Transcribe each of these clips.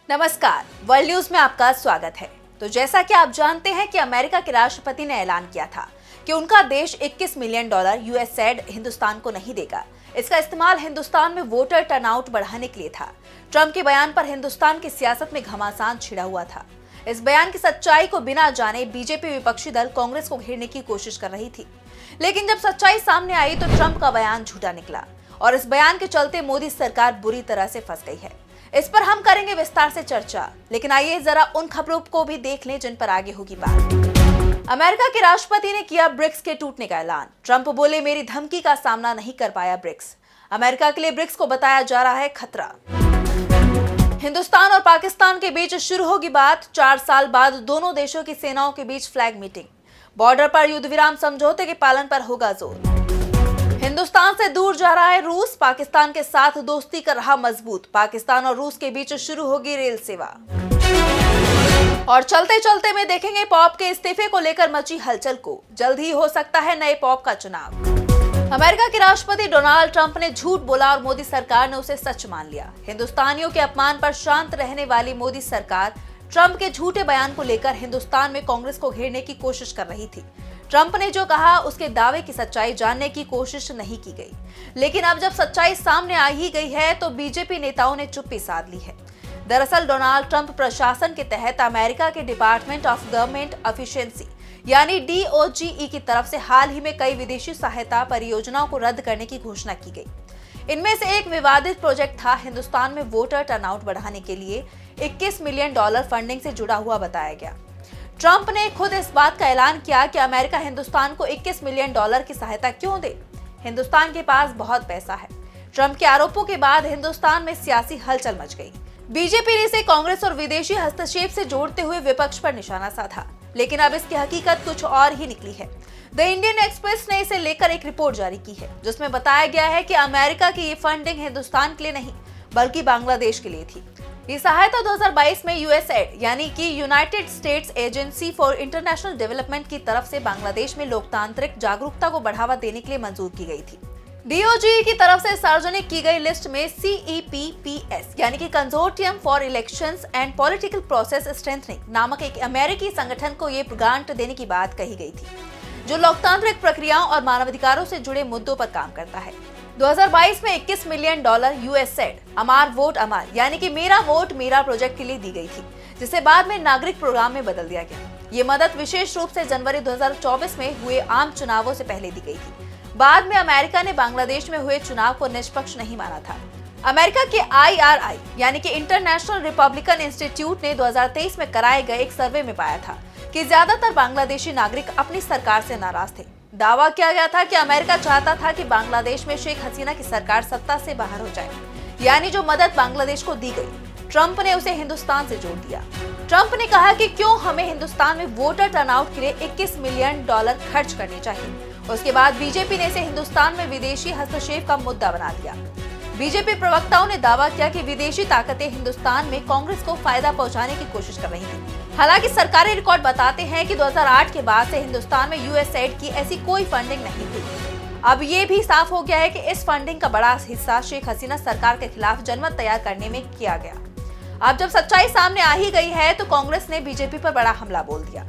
नमस्कार, world news में आपका स्वागत है। तो जैसा कि आप जानते हैं कि अमेरिका के राष्ट्रपति ने ऐलान किया था कि उनका देश $21 मिलियन यूएसएड हिंदुस्तान को नहीं देगा। इसका इस्तेमाल हिंदुस्तान में वोटर टर्नआउट बढ़ाने के लिए था। ट्रंप के बयान पर हिंदुस्तान की सियासत में घमासान छिड़ा हुआ था। इस बयान की सच्चाई को बिना जाने बीजेपी विपक्षी दल कांग्रेस को घेरने की कोशिश कर रही थी, लेकिन जब सच्चाई सामने आई तो ट्रंप का बयान झूठा निकला और इस बयान के चलते मोदी सरकार बुरी तरह से फंस गई है। इस पर हम करेंगे विस्तार से चर्चा, लेकिन आइए जरा उन खबरों को भी देख लें जिन पर आगे होगी बात। अमेरिका के राष्ट्रपति ने किया ब्रिक्स के टूटने का ऐलान। ट्रंप बोले, मेरी धमकी का सामना नहीं कर पाया ब्रिक्स। अमेरिका के लिए ब्रिक्स को बताया जा रहा है खतरा। हिंदुस्तान और पाकिस्तान के बीच शुरू होगी बात। 4 साल बाद दोनों देशों की सेनाओं के बीच फ्लैग मीटिंग। बॉर्डर पर युद्ध विराम समझौते के पालन पर होगा जोर। हिंदुस्तान से दूर जा रहा है रूस। पाकिस्तान के साथ दोस्ती कर रहा मजबूत। पाकिस्तान और रूस के बीच शुरू होगी रेल सेवा। और चलते चलते में देखेंगे पॉप के इस्तीफे को लेकर मची हलचल को। जल्द ही हो सकता है नए पॉप का चुनाव। अमेरिका के राष्ट्रपति डोनाल्ड ट्रंप ने झूठ बोला और मोदी सरकार ने उसे सच मान लिया। हिंदुस्तानियों के अपमान पर शांत रहने वाली मोदी सरकार ट्रंप के झूठे बयान को लेकर हिंदुस्तान में कांग्रेस को घेरने की कोशिश कर रही थी। ट्रंप ने जो कहा उसके दावे की सच्चाई जानने की कोशिश नहीं की गई, लेकिन अब जब सच्चाई सामने आ ही गई है तो बीजेपी नेताओं ने चुप्पी साध ली है। दरअसल डोनाल्ड ट्रंप प्रशासन के तहत अमेरिका के डिपार्टमेंट ऑफ गवर्नमेंट एफिशिएंसी यानी DOGE की तरफ से हाल ही में कई विदेशी सहायता परियोजनाओं को रद्द करने की घोषणा की गई। इनमें से एक विवादित प्रोजेक्ट था हिंदुस्तान में वोटर टर्नआउट बढ़ाने के लिए $21 मिलियन फंडिंग से जुड़ा हुआ बताया गया। ट्रंप ने खुद इस बात का ऐलान किया कि अमेरिका हिंदुस्तान को $21 मिलियन की सहायता क्यों दे, हिंदुस्तान के पास बहुत पैसा है। ट्रंप के आरोपों के बाद हिंदुस्तान में सियासी हलचल मच गई। बीजेपी ने इसे कांग्रेस और विदेशी हस्तक्षेप से जोड़ते हुए विपक्ष पर निशाना साधा, लेकिन अब इसकी हकीकत कुछ और ही निकली है। द इंडियन एक्सप्रेस ने इसे लेकर एक रिपोर्ट जारी की है, जिसमें बताया गया है कि अमेरिका की ये फंडिंग हिंदुस्तान के लिए नहीं बल्कि बांग्लादेश के लिए थी। ये सहायता 2022 में यूएसएड यानी कि United states agency for international development की तरफ से बांग्लादेश में लोकतांत्रिक जागरूकता को बढ़ावा देने के लिए मंजूर की गई थी। DOGE की तरफ से सार्वजनिक की गई लिस्ट में CEPPS यानी कि consortium for elections and political process strengthening नामक एक अमेरिकी संगठन को ये ग्रांट देने की बात कही गई थी, जो लोकतांत्रिक प्रक्रियाओं और मानवाधिकारों से जुड़े मुद्दों पर काम करता है। 2022 में $21 मिलियन यूएसएड अमार वोट अमार यानी कि मेरा वोट मेरा प्रोजेक्ट के लिए दी गई थी, जिसे बाद में नागरिक प्रोग्राम में बदल दिया गया। ये मदद विशेष रूप से जनवरी 2024 में हुए आम चुनावों से पहले दी गई थी। बाद में अमेरिका ने बांग्लादेश में हुए चुनाव को निष्पक्ष नहीं माना था। अमेरिका के IRI यानी कि इंटरनेशनल रिपब्लिकन इंस्टीट्यूट ने 2023 में कराए गए एक सर्वे में पाया था कि ज्यादातर बांग्लादेशी नागरिक अपनी सरकार से नाराज थे। दावा किया गया था कि अमेरिका चाहता था कि बांग्लादेश में शेख हसीना की सरकार सत्ता से बाहर हो जाए, यानी जो मदद बांग्लादेश को दी गई ट्रंप ने उसे हिंदुस्तान से जोड़ दिया। ट्रंप ने कहा कि क्यों हमें हिंदुस्तान में वोटर टर्नआउट के लिए $21 मिलियन खर्च करने चाहिए। उसके बाद बीजेपी ने इसे हिंदुस्तान में विदेशी हस्तक्षेप का मुद्दा बना दिया। बीजेपी प्रवक्ताओं ने दावा किया कि विदेशी ताकतें हिंदुस्तान में कांग्रेस को फायदा पहुंचाने की कोशिश कर रही थी। हालांकि सरकारी रिकॉर्ड बताते हैं कि 2008 के बाद से हिंदुस्तान में यूएसएड की ऐसी कोई फंडिंग नहीं थी। अब ये भी साफ हो गया है कि इस फंडिंग का बड़ा हिस्सा शेख हसीना सरकार के खिलाफ जनमत तैयार करने में किया गया। अब जब सच्चाई सामने आ ही गई है तो कांग्रेस ने बीजेपी पर बड़ा हमला बोल दिया।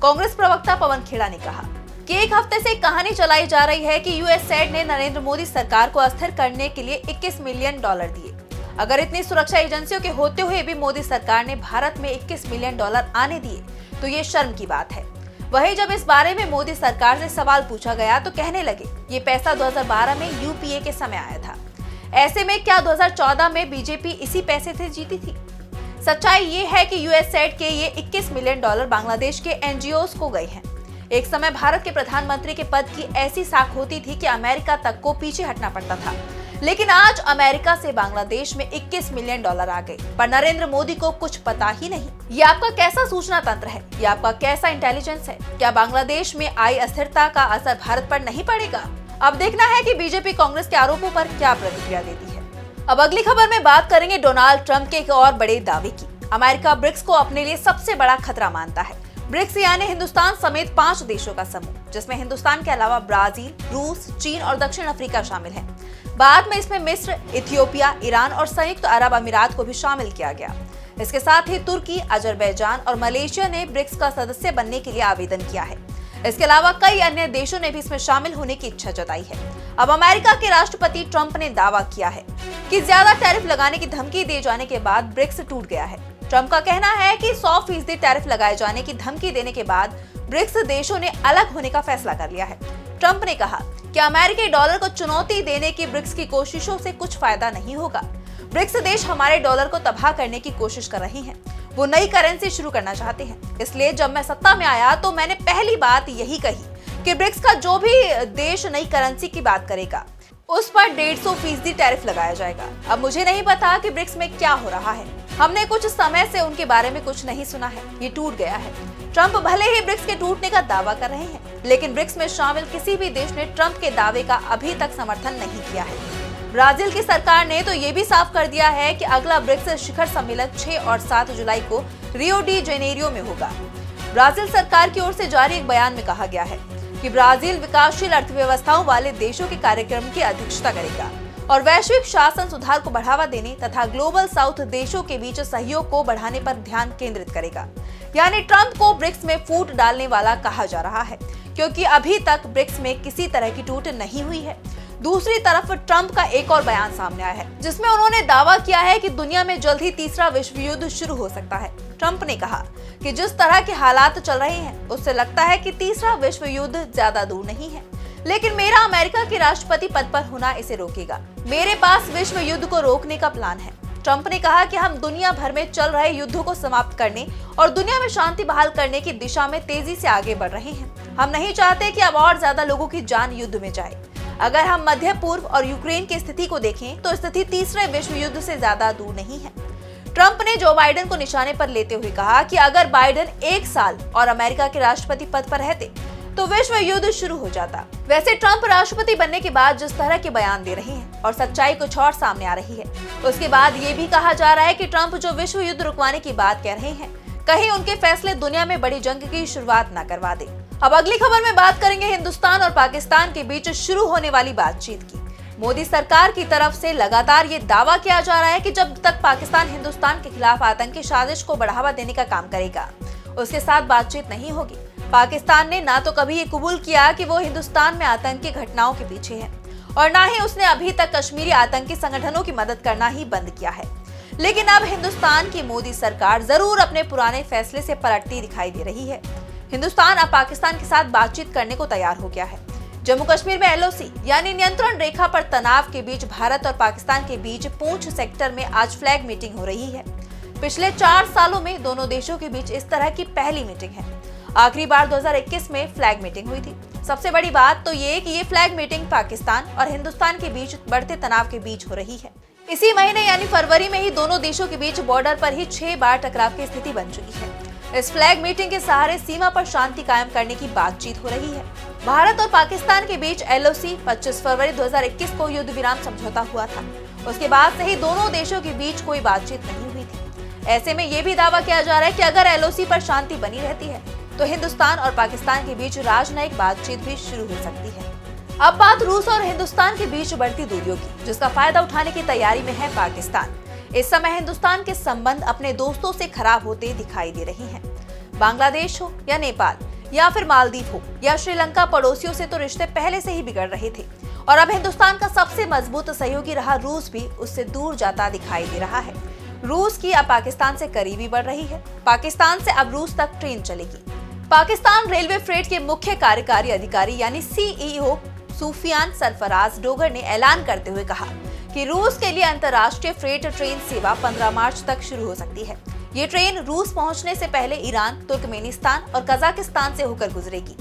कांग्रेस प्रवक्ता पवन खेड़ा ने कहा कि एक हफ्ते से कहानी चलाई जा रही है कि यूएसएड ने नरेंद्र मोदी सरकार को अस्थिर करने के लिए $21 मिलियन दिए। अगर इतनी सुरक्षा एजेंसियों के होते हुए भी मोदी सरकार ने भारत में $21 मिलियन आने दिए तो ये शर्म की बात है। वहीं जब इस बारे में मोदी सरकार से सवाल पूछा गया तो कहने लगे ये पैसा 2012 में यूपीए के समय आया था। ऐसे में क्या 2014 में बीजेपी इसी पैसे से जीती थी? सच्चाई ये है कि यूएसएड के ये $21 मिलियन बांग्लादेश के NGOs को गए हैं। एक समय भारत के प्रधानमंत्री के पद की ऐसी साख होती थी कि अमेरिका तक को पीछे हटना पड़ता था, लेकिन आज अमेरिका से बांग्लादेश में $21 मिलियन आ गए, पर नरेंद्र मोदी को कुछ पता ही नहीं। ये आपका कैसा सूचना तंत्र है? ये आपका कैसा इंटेलिजेंस है? क्या बांग्लादेश में आई अस्थिरता का असर भारत पर नहीं पड़ेगा? अब देखना है कि बीजेपी कांग्रेस के आरोपों पर क्या प्रतिक्रिया देती है। अब अगली खबर में बात करेंगे डोनाल्ड ट्रंप के एक और बड़े दावे की। अमेरिका ब्रिक्स को अपने लिए सबसे बड़ा खतरा मानता है। ब्रिक्स यानी हिंदुस्तान समेत 5 देशों का समूह, जिसमें हिंदुस्तान के अलावा ब्राजील, रूस, चीन और दक्षिण अफ्रीका शामिल है। बाद में इसमें मिस्र, इथियोपिया, ईरान और संयुक्त अरब अमीरात को भी शामिल किया गया। इसके साथ ही तुर्की, अजरबैजान और मलेशिया ने ब्रिक्स का सदस्य बनने के लिए आवेदन किया है। इसके अलावा कई अन्य देशों ने भी इसमें शामिल होने की इच्छा जताई है। अब अमेरिका के राष्ट्रपति ट्रंप ने दावा किया है कि ज्यादा टैरिफ लगाने की धमकी दिए जाने के बाद ब्रिक्स टूट गया है। ट्रंप का कहना है कि 100% टैरिफ लगाए जाने की धमकी देने के बाद ब्रिक्स देशों ने अलग होने का फैसला कर लिया है। ट्रंप ने कहा कि अमेरिकी डॉलर को चुनौती देने की ब्रिक्स की कोशिशों से कुछ फायदा नहीं होगा। ब्रिक्स देश हमारे डॉलर को तबाह करने की कोशिश कर रहे हैं। वो नई करेंसी शुरू करना चाहते हैं। इसलिए जब मैं सत्ता में आया तो मैंने पहली बात यही कही कि ब्रिक्स का जो भी देश नई करेंसी की बात करेगा उस पर 150% टैरिफ लगाया जाएगा। अब मुझे नहीं पता कि ब्रिक्स में क्या हो रहा है। हमने कुछ समय से उनके बारे में कुछ नहीं सुना है। ये टूट गया है। ट्रंप भले ही ब्रिक्स के टूटने का दावा कर रहे हैं, लेकिन ब्रिक्स में शामिल किसी भी देश ने ट्रंप के दावे का अभी तक समर्थन नहीं किया है। ब्राजील की सरकार ने तो ये भी साफ कर दिया है कि अगला ब्रिक्स शिखर सम्मेलन 6 और 7 जुलाई को रियो डी जेनेरियो में होगा। ब्राजील सरकार की ओर से जारी एक बयान में कहा गया है कि ब्राजील विकासशील अर्थव्यवस्थाओं वाले देशों के कार्यक्रम की अध्यक्षता करेगा और वैश्विक शासन सुधार को बढ़ावा देने तथा ग्लोबल साउथ देशों के बीच सहयोग को बढ़ाने पर ध्यान केंद्रित करेगा। यानी ट्रंप को ब्रिक्स में फूट डालने वाला कहा जा रहा है, क्योंकि अभी तक ब्रिक्स में किसी तरह की टूट नहीं हुई है। दूसरी तरफ ट्रंप का एक और बयान सामने आया है, जिसमें उन्होंने दावा किया है कि दुनिया में जल्द ही तीसरा विश्व युद्ध शुरू हो सकता है। ट्रंप ने कहा कि जिस तरह के हालात चल रहे हैं उससे लगता है कि तीसरा विश्व युद्ध ज्यादा दूर नहीं है, लेकिन मेरा अमेरिका के राष्ट्रपति पद पर होना इसे रोकेगा। मेरे पास विश्व युद्ध को रोकने का प्लान है। ट्रंप ने कहा कि हम दुनिया भर में चल रहे युद्धों को समाप्त करने और दुनिया में शांति बहाल करने की दिशा में तेजी से आगे बढ़ रहे हैं। हम नहीं चाहते कि अब और ज्यादा लोगों की जान युद्ध में जाए। अगर हम मध्य पूर्व और यूक्रेन की स्थिति को देखें तो स्थिति तीसरे विश्व युद्ध से ज्यादा दूर नहीं है। ट्रंप ने जो बाइडेन को निशाने पर लेते हुए कहा कि अगर बाइडेन 1 साल और अमेरिका के राष्ट्रपति पद पर रहते तो विश्व युद्ध शुरू हो जाता। वैसे ट्रंप राष्ट्रपति बनने के बाद जिस तरह के बयान दे रहे हैं और सच्चाई कुछ और सामने आ रही है, उसके बाद ये भी कहा जा रहा है कि ट्रंप जो विश्व युद्ध रुकवाने की बात कह रहे हैं, कहीं उनके फैसले दुनिया में बड़ी जंग की शुरुआत न करवा दे। अब अगली खबर में बात करेंगे हिंदुस्तान और पाकिस्तान के बीच शुरू होने वाली बातचीत की। मोदी सरकार की तरफ से लगातार ये दावा किया जा रहा है कि जब तक पाकिस्तान हिंदुस्तान के खिलाफ आतंकी साजिश को बढ़ावा देने का काम करेगा, उसके साथ बातचीत नहीं होगी। पाकिस्तान ने ना तो कभी ये कबूल किया कि वो हिंदुस्तान में आतंकी घटनाओं के पीछे है और ना ही उसने अभी तक कश्मीरी आतंकी संगठनों की मदद करना ही बंद किया है। लेकिन अब हिंदुस्तान की मोदी सरकार जरूर अपने पुराने फैसले से पलटती दिखाई दे रही है। हिंदुस्तान अब पाकिस्तान के साथ बातचीत करने को तैयार हो गया है। जम्मू कश्मीर में LOC यानी नियंत्रण रेखा पर तनाव के बीच भारत और पाकिस्तान के बीच पूंछ सेक्टर में आज फ्लैग मीटिंग हो रही है। पिछले 4 सालों में दोनों देशों के बीच इस तरह की पहली मीटिंग है। आखिरी बार 2021 में फ्लैग मीटिंग हुई थी। सबसे बड़ी बात तो ये कि ये फ्लैग मीटिंग पाकिस्तान और हिंदुस्तान के बीच बढ़ते तनाव के बीच हो रही है। इसी महीने यानी फरवरी में ही दोनों देशों के बीच बॉर्डर पर ही 6 बार टकराव की स्थिति बन चुकी है। इस फ्लैग मीटिंग के सहारे सीमा पर शांति कायम करने की बातचीत हो रही है। भारत और पाकिस्तान के बीच LOC 25 फरवरी 2021 को युद्ध विराम समझौता हुआ था। उसके बाद से ही दोनों देशों के बीच कोई बातचीत नहीं हुई थी। ऐसे में ये भी दावा किया जा रहा है कि अगर LOC पर शांति बनी रहती है तो हिंदुस्तान और पाकिस्तान के बीच राजनयिक बातचीत भी शुरू हो सकती है। अब बात रूस और हिंदुस्तान के बीच बढ़ती दूरियों की, जिसका फायदा उठाने की तैयारी में है पाकिस्तान। इस समय हिंदुस्तान के संबंध अपने दोस्तों से खराब होते दिखाई दे रहे हैं। बांग्लादेश हो या नेपाल या फिर मालदीव हो या श्रीलंका, पड़ोसियों से तो रिश्ते पहले से ही बिगड़ रहे थे और अब हिंदुस्तान का सबसे मजबूत सहयोगी रहा रूस भी उससे दूर जाता दिखाई दे रहा है। रूस की अब पाकिस्तान से करीबी बढ़ रही है। पाकिस्तान से अब रूस तक ट्रेन चलेगी। पाकिस्तान रेलवे फ्रेट के मुख्य कार्यकारी अधिकारी यानी CEO सुफियान सरफराज डोगर ने ऐलान करते हुए कहा कि रूस के लिए अंतर्राष्ट्रीय फ्रेट ट्रेन सेवा 15 मार्च तक शुरू हो सकती है। ये ट्रेन रूस पहुंचने से पहले ईरान, तुर्कमेनिस्तान और कजाकिस्तान से होकर गुजरेगी।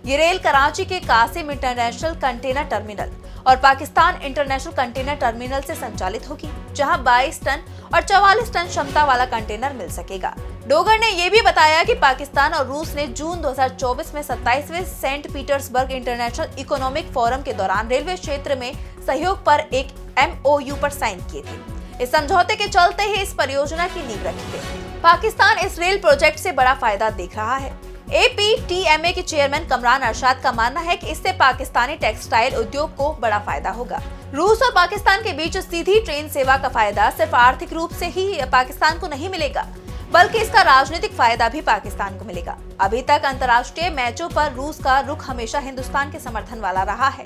ये रेल कराची के कासिम इंटरनेशनल कंटेनर टर्मिनल और पाकिस्तान इंटरनेशनल कंटेनर टर्मिनल से संचालित होगी, जहां 22 टन और 44 टन क्षमता वाला कंटेनर मिल सकेगा। डोगर ने यह भी बताया कि पाकिस्तान और रूस ने जून 2024 में 27वें Saint Petersburg International Economic Forum के दौरान रेलवे क्षेत्र में सहयोग पर एक MOU पर साइन किए थे। इस समझौते के चलते ही इस परियोजना की नींव रखी है। पाकिस्तान इस रेल प्रोजेक्ट से बड़ा फायदा देख रहा है। APTMA के चेयरमैन कमरान अरशाद का मानना है कि इससे पाकिस्तानी टेक्सटाइल उद्योग को बड़ा फायदा होगा। रूस और पाकिस्तान के बीच सीधी ट्रेन सेवा का फायदा सिर्फ आर्थिक रूप से ही पाकिस्तान को नहीं मिलेगा, बल्कि इसका राजनीतिक फायदा भी पाकिस्तान को मिलेगा। अभी तक अंतर्राष्ट्रीय मैचों पर रूस का रुख हमेशा हिंदुस्तान के समर्थन वाला रहा है,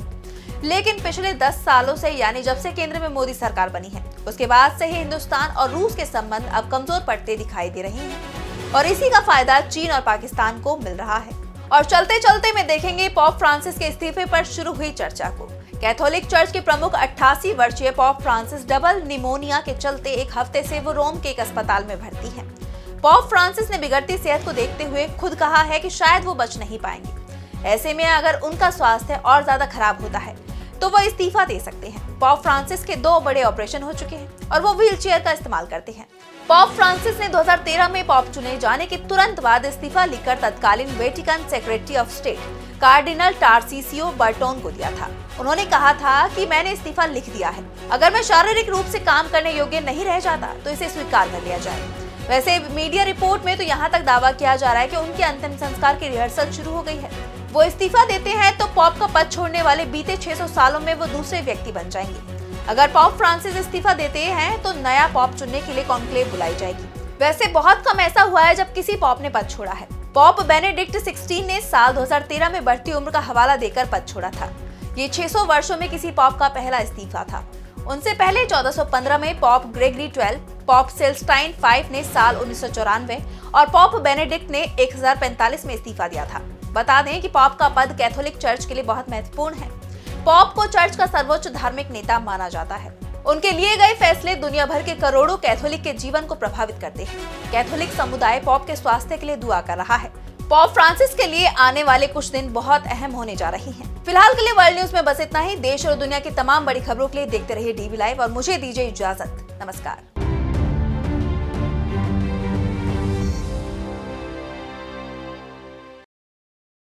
लेकिन पिछले 10 सालों से, यानी जब से केंद्र में मोदी सरकार बनी है, उसके बाद से ही हिंदुस्तान और रूस के संबंध अब कमजोर पड़ते दिखाई दे रहे हैं और इसी का फायदा चीन और पाकिस्तान को मिल रहा है। और चलते चलते में देखेंगे पोप फ्रांसिस के इस्तीफे पर शुरू हुई चर्चा को। कैथोलिक चर्च के प्रमुख 88 वर्षीय पोप फ्रांसिस डबल निमोनिया के चलते एक हफ्ते से वो रोम के एक अस्पताल में भर्ती हैं। पोप फ्रांसिस ने बिगड़ती सेहत को देखते हुए खुद कहा है कि शायद वो बच नहीं पाएंगे। ऐसे में अगर उनका स्वास्थ्य और ज्यादा खराब होता है तो वो इस्तीफा दे सकते हैं। पोप फ्रांसिस के 2 बड़े ऑपरेशन हो चुके हैं और वो व्हीलचेयर का इस्तेमाल करते हैं। पोप फ्रांसिस ने 2013 में पोप चुने जाने के तुरंत बाद इस्तीफा लिखकर तत्कालीन Vatican secretary of state cardinal Tarcisio Bertone को दिया था। उन्होंने कहा था कि मैंने इस्तीफा लिख दिया है, अगर मैं शारीरिक रूप से काम करने योग्य नहीं रह जाता तो इसे स्वीकार कर लिया जाए। वैसे मीडिया रिपोर्ट में तो यहाँ तक दावा किया जा रहा है कि उनके अंतिम संस्कार की रिहर्सल शुरू हो गई है। वो इस्तीफा देते हैं तो पोप का पद छोड़ने वाले बीते 600 सालों में वो दूसरे व्यक्ति बन जाएंगे। अगर पोप फ्रांसिस इस्तीफा देते हैं तो नया पोप चुनने के लिए कॉन्क्लेव बुलाई जाएगी। वैसे बहुत कम ऐसा हुआ है जब किसी पोप ने पद छोड़ा है। पोप बेनेडिक्ट 16 ने साल 2013 में बढ़ती उम्र का हवाला देकर पद छोड़ा था। ये 600 वर्षों में किसी पोप का पहला इस्तीफा था। उनसे पहले 1415 में पोप ग्रेगरी 12, पोप सेल्स्टाइन 5 ने साल 1994 और पोप बेनेडिक्ट ने 1045 में इस्तीफा दिया था। बता दें कि पोप का पद कैथोलिक चर्च के लिए बहुत महत्वपूर्ण है। पोप को चर्च का सर्वोच्च धार्मिक नेता माना जाता है। उनके लिए गए फैसले दुनिया भर के करोड़ों कैथोलिक के जीवन को प्रभावित करते हैं। कैथोलिक समुदाय पोप के स्वास्थ्य के लिए दुआ कर रहा है। पोप फ्रांसिस के लिए आने वाले कुछ दिन बहुत अहम होने जा रही हैं। फिलहाल के लिए वर्ल्ड न्यूज में बस इतना ही। देश और दुनिया की तमाम बड़ी खबरों के लिए देखते रहिए डीवी लाइव और मुझे दीजिए इजाजत। नमस्कार।